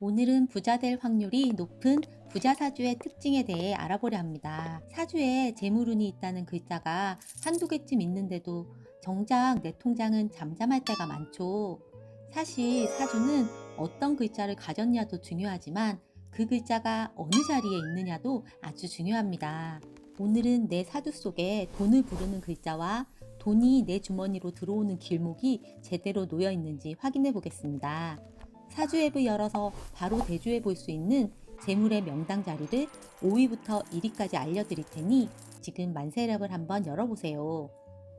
오늘은 부자 될 확률이 높은 부자 사주의 특징에 대해 알아보려 합니다. 사주에 재물운이 있다는 글자가 한두 개쯤 있는데도 정작 내 통장은 잠잠할 때가 많죠. 사실 사주는 어떤 글자를 가졌냐도 중요하지만 그 글자가 어느 자리에 있느냐도 아주 중요합니다. 오늘은 내 사주 속에 돈을 부르는 글자와 돈이 내 주머니로 들어오는 길목이 제대로 놓여 있는지 확인해 보겠습니다. 사주 앱을 열어서 바로 대조해 볼 수 있는 재물의 명당 자리를 5위부터 1위까지 알려드릴 테니 지금 만세력을 한번 열어보세요.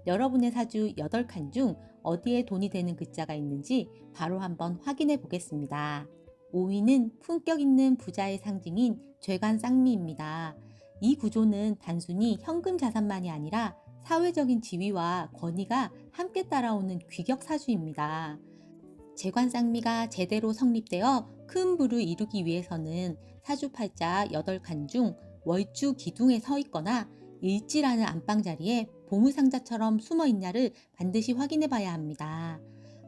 여러분의 사주 8칸 중 어디에 돈이 되는 글자가 있는지 바로 한번 확인해 보겠습니다. 5위는 품격 있는 부자의 상징인 죄관 쌍미입니다. 이 구조는 단순히 현금 자산만이 아니라 사회적인 지위와 권위가 함께 따라오는 귀격 사주입니다. 재관쌍미가 제대로 성립되어 큰 부를 이루기 위해서는 사주팔자 8칸 중 월주 기둥에 서 있거나 일지라는 안방 자리에 보물상자처럼 숨어 있냐를 반드시 확인해 봐야 합니다.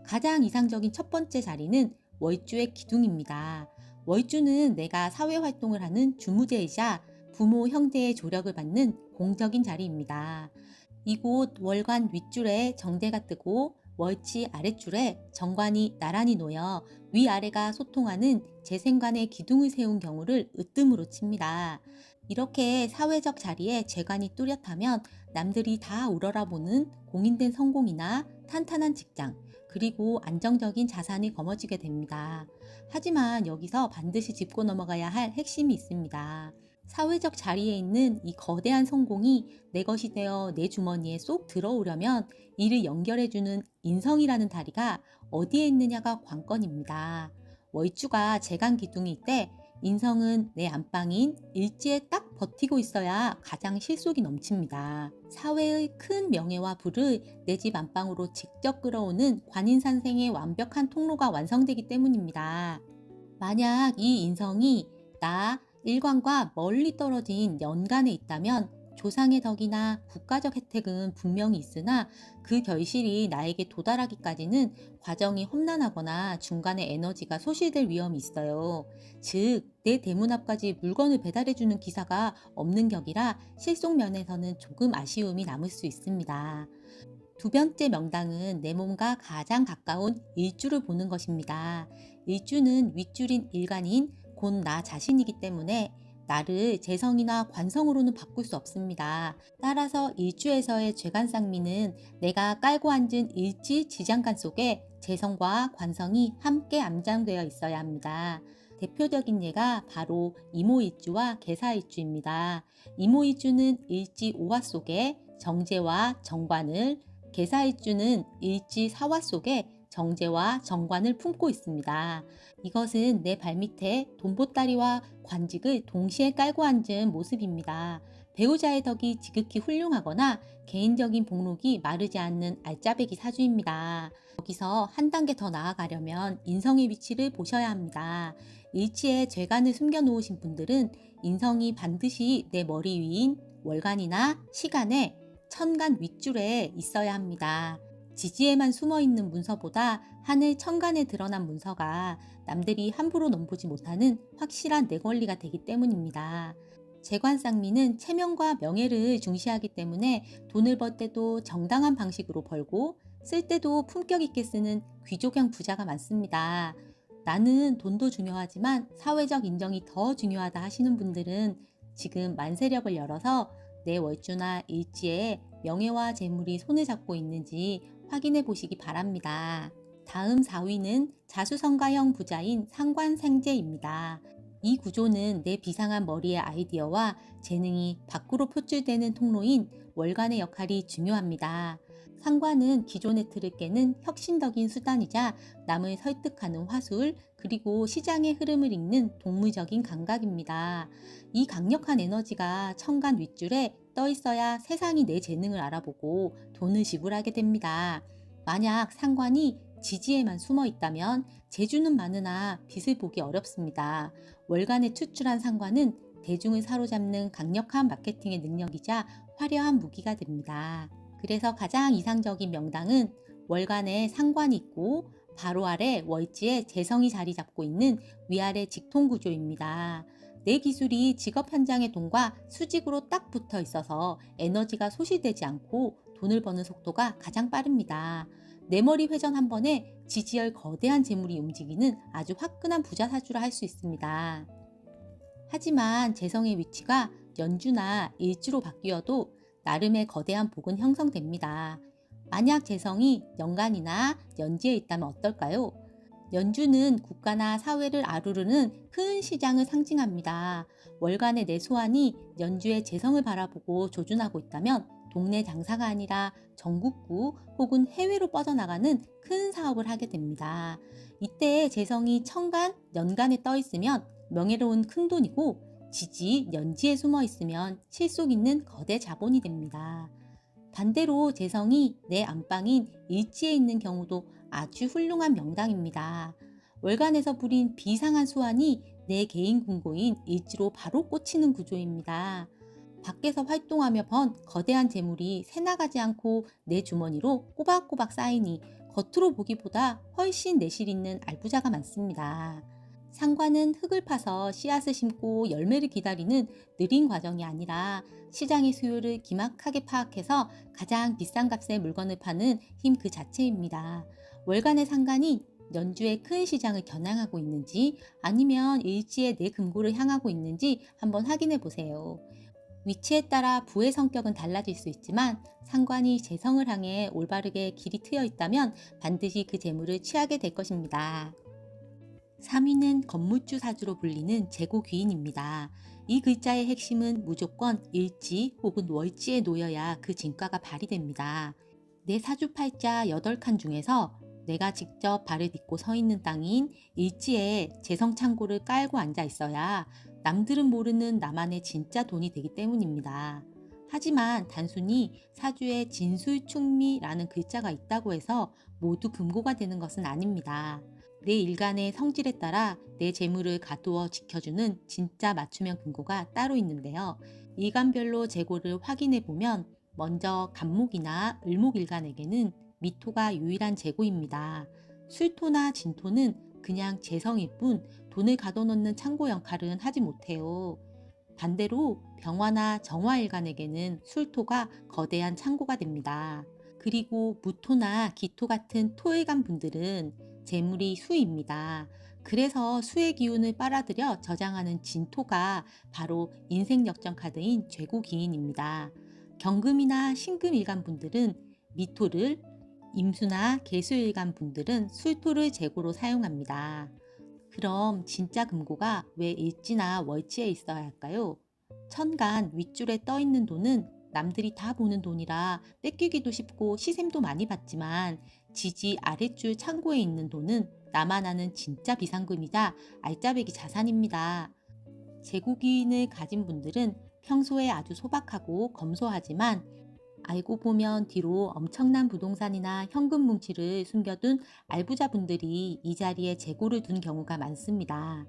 가장 이상적인 첫 번째 자리는 월주의 기둥입니다. 월주는 내가 사회활동을 하는 주무제이자 부모, 형제의 조력을 받는 공적인 자리입니다. 이곳 월관 윗줄에 정대가 뜨고 월치 아랫줄에 정관이 나란히 놓여 위아래가 소통하는 재생관의 기둥을 세운 경우를 으뜸으로 칩니다. 이렇게 사회적 자리에 재관이 뚜렷하면 남들이 다 우러러보는 공인된 성공이나 탄탄한 직장, 그리고 안정적인 자산이 거머쥐게 됩니다. 하지만 여기서 반드시 짚고 넘어가야 할 핵심이 있습니다. 사회적 자리에 있는 이 거대한 성공이 내 것이 되어 내 주머니에 쏙 들어오려면 이를 연결해주는 인성이라는 다리가 어디에 있느냐가 관건입니다. 월주가 재간 기둥일 때 인성은 내 안방인 일지에 딱 버티고 있어야 가장 실속이 넘칩니다. 사회의 큰 명예와 부를 내 집 안방으로 직접 끌어오는 관인산생의 완벽한 통로가 완성되기 때문입니다. 만약 이 인성이 나 일관과 멀리 떨어진 연간에 있다면 조상의 덕이나 국가적 혜택은 분명히 있으나 그 결실이 나에게 도달하기까지는 과정이 험난하거나 중간에 에너지가 소실될 위험이 있어요. 즉, 내 대문 앞까지 물건을 배달해주는 기사가 없는 격이라 실속 면에서는 조금 아쉬움이 남을 수 있습니다. 두 번째 명당은 내 몸과 가장 가까운 일주를 보는 것입니다. 일주는 윗줄인 일간인 곧 나 자신이기 때문에 나를 재성이나 관성으로는 바꿀 수 없습니다. 따라서 일주에서의 죄관상미는 내가 깔고 앉은 일지 지장간 속에 재성과 관성이 함께 암장되어 있어야 합니다. 대표적인 예가 바로 이모일주와 계사일주입니다. 이모일주는 일지 5화 속에 정제와 정관을, 계사일주는 일지 4화 속에 정제와 정관을 품고 있습니다. 이것은 내 발밑에 돈보따리와 관직을 동시에 깔고 앉은 모습입니다. 배우자의 덕이 지극히 훌륭하거나 개인적인 복록이 마르지 않는 알짜배기 사주입니다. 여기서 한 단계 더 나아가려면 인성의 위치를 보셔야 합니다. 일지에 죄관을 숨겨놓으신 분들은 인성이 반드시 내 머리 위인 월간이나 시간에 천간 윗줄에 있어야 합니다. 지지에만 숨어있는 문서보다 하늘 천간에 드러난 문서가 남들이 함부로 넘보지 못하는 확실한 내 권리가 되기 때문입니다. 재관쌍미는 체면과 명예를 중시하기 때문에 돈을 벌 때도 정당한 방식으로 벌고 쓸 때도 품격 있게 쓰는 귀족형 부자가 많습니다. 나는 돈도 중요하지만 사회적 인정이 더 중요하다 하시는 분들은 지금 만세력을 열어서 내 월주나 일지에 명예와 재물이 손을 잡고 있는지 확인해 보시기 바랍니다. 다음 4위는 자수성가형 부자인 상관생재입니다. 이 구조는 내 비상한 머리의 아이디어와 재능이 밖으로 표출되는 통로인 월간의 역할이 중요합니다. 상관은 기존의 틀을 깨는 혁신적인 수단이자 남을 설득하는 화술, 그리고 시장의 흐름을 읽는 동물적인 감각입니다. 이 강력한 에너지가 천간 윗줄에 떠 있어야 세상이 내 재능을 알아보고 돈을 지불하게 됩니다. 만약 상관이 지지에만 숨어 있다면 재주는 많으나 빛을 보기 어렵습니다. 월간에 추출한 상관은 대중을 사로잡는 강력한 마케팅의 능력이자 화려한 무기가 됩니다. 그래서 가장 이상적인 명당은 월간에 상관이 있고 바로 아래 월지에 재성이 자리 잡고 있는 위아래 직통 구조입니다. 내 기술이 직업 현장의 돈과 수직으로 딱 붙어 있어서 에너지가 소실되지 않고 돈을 버는 속도가 가장 빠릅니다. 내 머리 회전 한 번에 지지열 거대한 재물이 움직이는 아주 화끈한 부자사주라 할 수 있습니다. 하지만 재성의 위치가 연주나 일주로 바뀌어도 나름의 거대한 복은 형성됩니다. 만약 재성이 연간이나 연지에 있다면 어떨까요? 연주는 국가나 사회를 아우르는 큰 시장을 상징합니다. 월간의 내 소환이 연주의 재성을 바라보고 조준하고 있다면 동네 장사가 아니라 전국구 혹은 해외로 뻗어나가는 큰 사업을 하게 됩니다. 이때 재성이 천간, 연간에 떠 있으면 명예로운 큰돈이고 지지, 연지에 숨어 있으면 실속 있는 거대 자본이 됩니다. 반대로 재성이 내 안방인 일지에 있는 경우도 아주 훌륭한 명당입니다. 월간에서 부린 비상한 수완이 내 개인 궁고인 일지로 바로 꽂히는 구조입니다. 밖에서 활동하며 번 거대한 재물이 새나가지 않고 내 주머니로 꼬박꼬박 쌓이니 겉으로 보기보다 훨씬 내실 있는 알부자가 많습니다. 상관은 흙을 파서 씨앗을 심고 열매를 기다리는 느린 과정이 아니라 시장의 수요를 기막하게 파악해서 가장 비싼 값의 물건을 파는 힘 그 자체입니다. 월간의 상관이 연주의 큰 시장을 겨냥하고 있는지 아니면 일지의 내 금고를 향하고 있는지 한번 확인해 보세요. 위치에 따라 부의 성격은 달라질 수 있지만 상관이 재성을 향해 올바르게 길이 트여 있다면 반드시 그 재물을 취하게 될 것입니다. 3위는 건물주 사주로 불리는 재고귀인입니다. 이 글자의 핵심은 무조건 일지 혹은 월지에 놓여야 그 진가가 발휘됩니다. 내 사주팔자 8칸 중에서 내가 직접 발을 딛고 서 있는 땅인 일지에 재성창고를 깔고 앉아 있어야 남들은 모르는 나만의 진짜 돈이 되기 때문입니다. 하지만 단순히 사주에 진술충미라는 글자가 있다고 해서 모두 금고가 되는 것은 아닙니다. 내 일간의 성질에 따라 내 재물을 가두어 지켜주는 진짜 맞춤형 금고가 따로 있는데요. 일간별로 재고를 확인해 보면 먼저 간목이나 을목일간에게는 미토가 유일한 재고입니다. 술토나 진토는 그냥 재성일 뿐 돈을 가둬놓는 창고 역할은 하지 못해요. 반대로 병화나 정화일간에게는 술토가 거대한 창고가 됩니다. 그리고 무토나 기토 같은 토일간 분들은 재물이 수입니다. 그래서 수의 기운을 빨아들여 저장하는 진토가 바로 인생 역전 카드인 죄고기인입니다. 경금이나 신금일간 분들은 미토를, 임수나 개수일간 분들은 술토를 재고로 사용합니다. 그럼 진짜 금고가 왜 일지나 월지에 있어야 할까요? 천간 윗줄에 떠 있는 돈은 남들이 다 보는 돈이라 뺏기기도 쉽고 시샘도 많이 받지만 지지 아랫줄 창고에 있는 돈은 나만 아는 진짜 비상금이자 알짜배기 자산입니다. 재고기인을 가진 분들은 평소에 아주 소박하고 검소하지만 알고 보면 뒤로 엄청난 부동산이나 현금 뭉치를 숨겨둔 알부자분들이 이 자리에 재고를 둔 경우가 많습니다.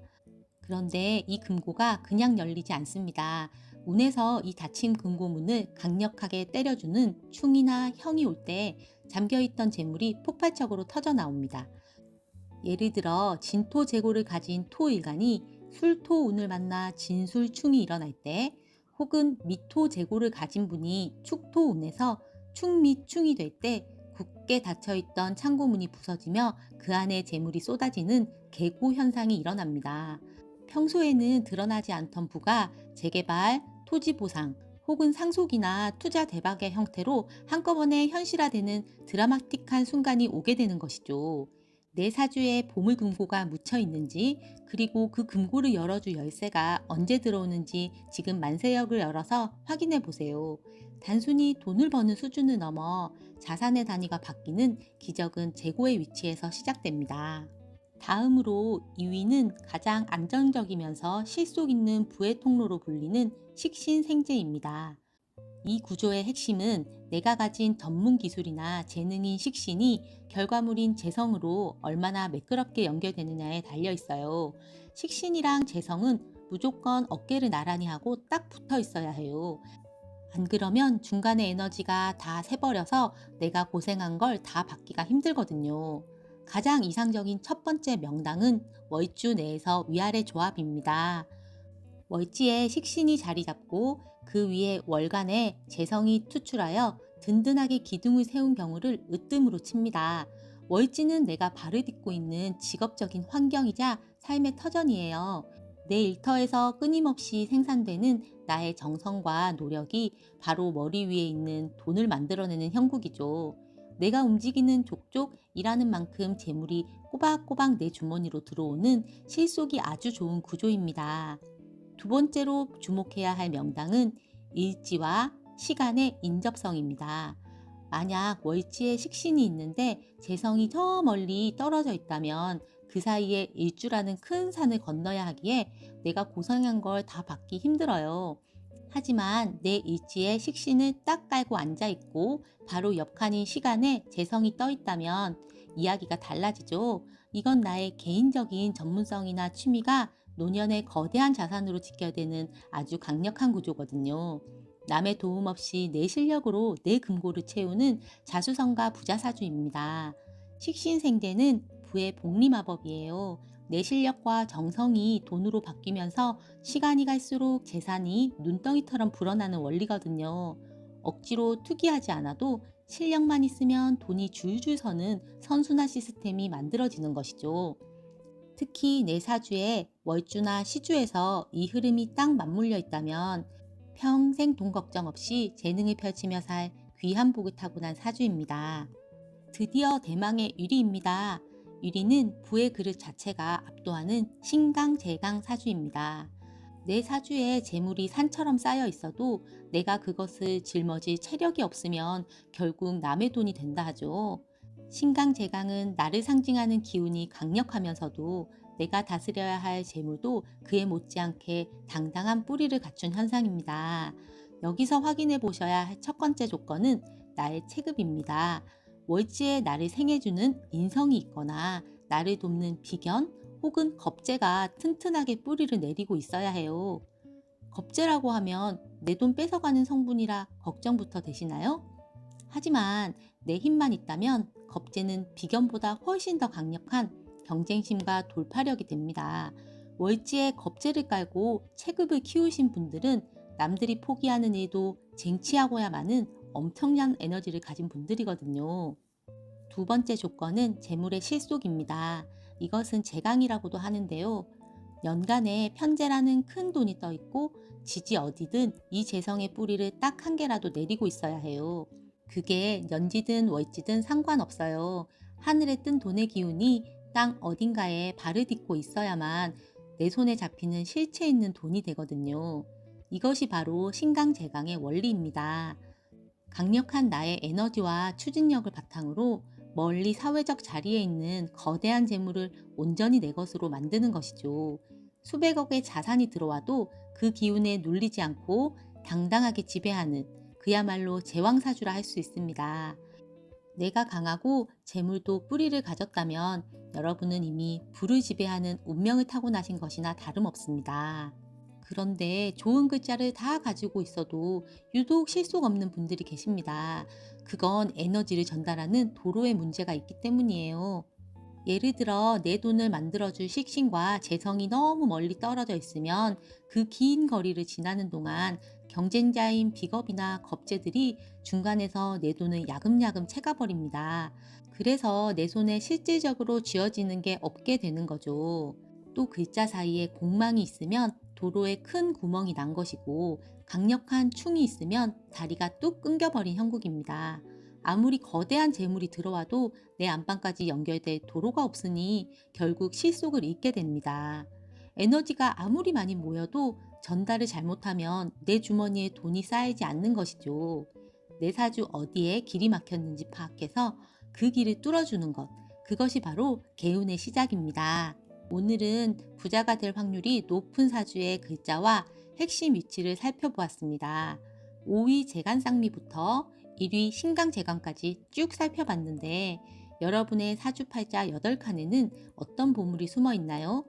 그런데 이 금고가 그냥 열리지 않습니다. 운에서 이 닫힌 금고문을 강력하게 때려주는 충이나 형이 올 때 잠겨있던 재물이 폭발적으로 터져 나옵니다. 예를 들어 진토 재고를 가진 토일간이 술토 운을 만나 진술충이 일어날 때 혹은 미토 재고를 가진 분이 축토 운에서 충미충이 될 때 굳게 닫혀있던 창고문이 부서지며 그 안에 재물이 쏟아지는 계고 현상이 일어납니다. 평소에는 드러나지 않던 부가 재개발, 토지 보상 혹은 상속이나 투자 대박의 형태로 한꺼번에 현실화되는 드라마틱한 순간이 오게 되는 것이죠. 내 사주에 보물 금고가 묻혀 있는지 그리고 그 금고를 열어줄 열쇠가 언제 들어오는지 지금 만세역을 열어서 확인해 보세요. 단순히 돈을 버는 수준을 넘어 자산의 단위가 바뀌는 기적은 재고의 위치에서 시작됩니다. 다음으로 2위는 가장 안정적이면서 실속 있는 부의 통로로 불리는 식신생재입니다. 이 구조의 핵심은 내가 가진 전문 기술이나 재능인 식신이 결과물인 재성으로 얼마나 매끄럽게 연결되느냐에 달려 있어요. 식신이랑 재성은 무조건 어깨를 나란히 하고 딱 붙어 있어야 해요. 안 그러면 중간에 에너지가 다 새버려서 내가 고생한 걸 다 받기가 힘들거든요. 가장 이상적인 첫 번째 명당은 월주 내에서 위아래 조합입니다. 월지에 식신이 자리 잡고 그 위에 월간에 재성이 투출하여 든든하게 기둥을 세운 경우를 으뜸으로 칩니다. 월지는 내가 발을 딛고 있는 직업적인 환경이자 삶의 터전이에요. 내 일터에서 끊임없이 생산되는 나의 정성과 노력이 바로 머리 위에 있는 돈을 만들어내는 형국이죠. 내가 움직이는 족족 일하는 만큼 재물이 꼬박꼬박 내 주머니로 들어오는 실속이 아주 좋은 구조입니다. 두 번째로 주목해야 할 명당은 일지와 시간의 인접성입니다. 만약 월지에 식신이 있는데 재성이 저 멀리 떨어져 있다면 그 사이에 일주라는 큰 산을 건너야 하기에 내가 고생한 걸 다 받기 힘들어요. 하지만 내 일지에 식신을 딱 깔고 앉아 있고 바로 옆칸인 시간에 재성이 떠 있다면 이야기가 달라지죠. 이건 나의 개인적인 전문성이나 취미가 노년의 거대한 자산으로 지켜야 되는 아주 강력한 구조거든요. 남의 도움 없이 내 실력으로 내 금고를 채우는 자수성가 부자사주입니다. 식신생재는 부의 복리마법이에요. 내 실력과 정성이 돈으로 바뀌면서 시간이 갈수록 재산이 눈덩이처럼 불어나는 원리거든요. 억지로 투기하지 않아도 실력만 있으면 돈이 줄줄 서는 선순환 시스템이 만들어지는 것이죠. 특히 내 사주에 월주나 시주에서 이 흐름이 딱 맞물려 있다면 평생 돈 걱정 없이 재능을 펼치며 살 귀한 복을 타고난 사주입니다. 드디어 대망의 유리입니다. 유리는 부의 그릇 자체가 압도하는 신강재강 사주입니다. 내 사주에 재물이 산처럼 쌓여 있어도 내가 그것을 짊어질 체력이 없으면 결국 남의 돈이 된다 하죠. 신강재강은 나를 상징하는 기운이 강력하면서도 내가 다스려야 할 재물도 그에 못지않게 당당한 뿌리를 갖춘 현상입니다. 여기서 확인해 보셔야 할 첫 번째 조건은 나의 체급입니다. 월지에 나를 생해주는 인성이 있거나 나를 돕는 비견 혹은 겁재가 튼튼하게 뿌리를 내리고 있어야 해요. 겁재라고 하면 내 돈 뺏어가는 성분이라 걱정부터 되시나요? 하지만 내 힘만 있다면 겁재는 비견보다 훨씬 더 강력한 경쟁심과 돌파력이 됩니다. 월지에 겁재를 깔고 체급을 키우신 분들은 남들이 포기하는 일도 쟁취하고야마는 엄청난 에너지를 가진 분들이거든요. 두 번째 조건은 재물의 실속입니다. 이것은 재강이라고도 하는데요. 연간에 편재라는 큰 돈이 떠 있고 지지 어디든 이 재성의 뿌리를 딱 한 개라도 내리고 있어야 해요. 그게 년지든 월지든 상관없어요. 하늘에 뜬 돈의 기운이 땅 어딘가에 발을 딛고 있어야만 내 손에 잡히는 실체 있는 돈이 되거든요. 이것이 바로 신강재강의 원리입니다. 강력한 나의 에너지와 추진력을 바탕으로 멀리 사회적 자리에 있는 거대한 재물을 온전히 내 것으로 만드는 것이죠. 수백억의 자산이 들어와도 그 기운에 눌리지 않고 당당하게 지배하는 그야말로 제왕사주라 할 수 있습니다. 내가 강하고 재물도 뿌리를 가졌다면 여러분은 이미 부를 지배하는 운명을 타고나신 것이나 다름없습니다. 그런데 좋은 글자를 다 가지고 있어도 유독 실속 없는 분들이 계십니다. 그건 에너지를 전달하는 도로에 문제가 있기 때문이에요. 예를 들어 내 돈을 만들어줄 식신과 재성이 너무 멀리 떨어져 있으면 그 긴 거리를 지나는 동안 경쟁자인 비겁이나 겁재들이 중간에서 내 돈을 야금야금 채가버립니다. 그래서 내 손에 실질적으로 쥐어지는 게 없게 되는 거죠. 또 글자 사이에 공망이 있으면 도로에 큰 구멍이 난 것이고 강력한 충이 있으면 다리가 뚝 끊겨버린 형국입니다. 아무리 거대한 재물이 들어와도 내 안방까지 연결될 도로가 없으니 결국 실속을 잃게 됩니다. 에너지가 아무리 많이 모여도 전달을 잘못하면 내 주머니에 돈이 쌓이지 않는 것이죠. 내 사주 어디에 길이 막혔는지 파악해서 그 길을 뚫어주는 것, 그것이 바로 개운의 시작입니다. 오늘은 부자가 될 확률이 높은 사주의 글자와 핵심 위치를 살펴보았습니다. 5위 재간쌍미부터 1위 신강재강까지 쭉 살펴봤는데 여러분의 사주팔자 8칸에는 어떤 보물이 숨어 있나요?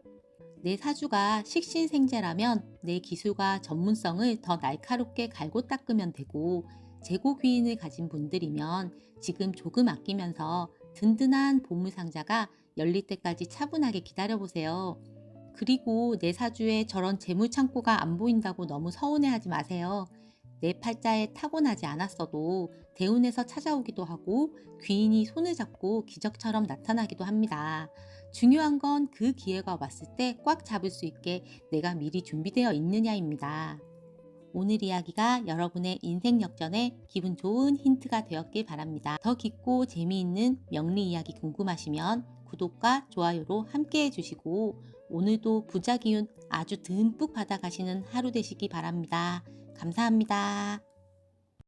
내 사주가 식신생재라면 내 기술과 전문성을 더 날카롭게 갈고 닦으면 되고 재고귀인을 가진 분들이면 지금 조금 아끼면서 든든한 보물 상자가 열릴 때까지 차분하게 기다려보세요. 그리고 내 사주에 저런 재물 창고가 안 보인다고 너무 서운해하지 마세요. 내 팔자에 타고나지 않았어도 대운에서 찾아오기도 하고 귀인이 손을 잡고 기적처럼 나타나기도 합니다. 중요한 건 그 기회가 왔을 때 꽉 잡을 수 있게 내가 미리 준비되어 있느냐입니다. 오늘 이야기가 여러분의 인생 역전에 기분 좋은 힌트가 되었길 바랍니다. 더 깊고 재미있는 명리 이야기 궁금하시면 구독과 좋아요로 함께 해주시고 오늘도 부자 기운 아주 듬뿍 받아가시는 하루 되시기 바랍니다. 감사합니다.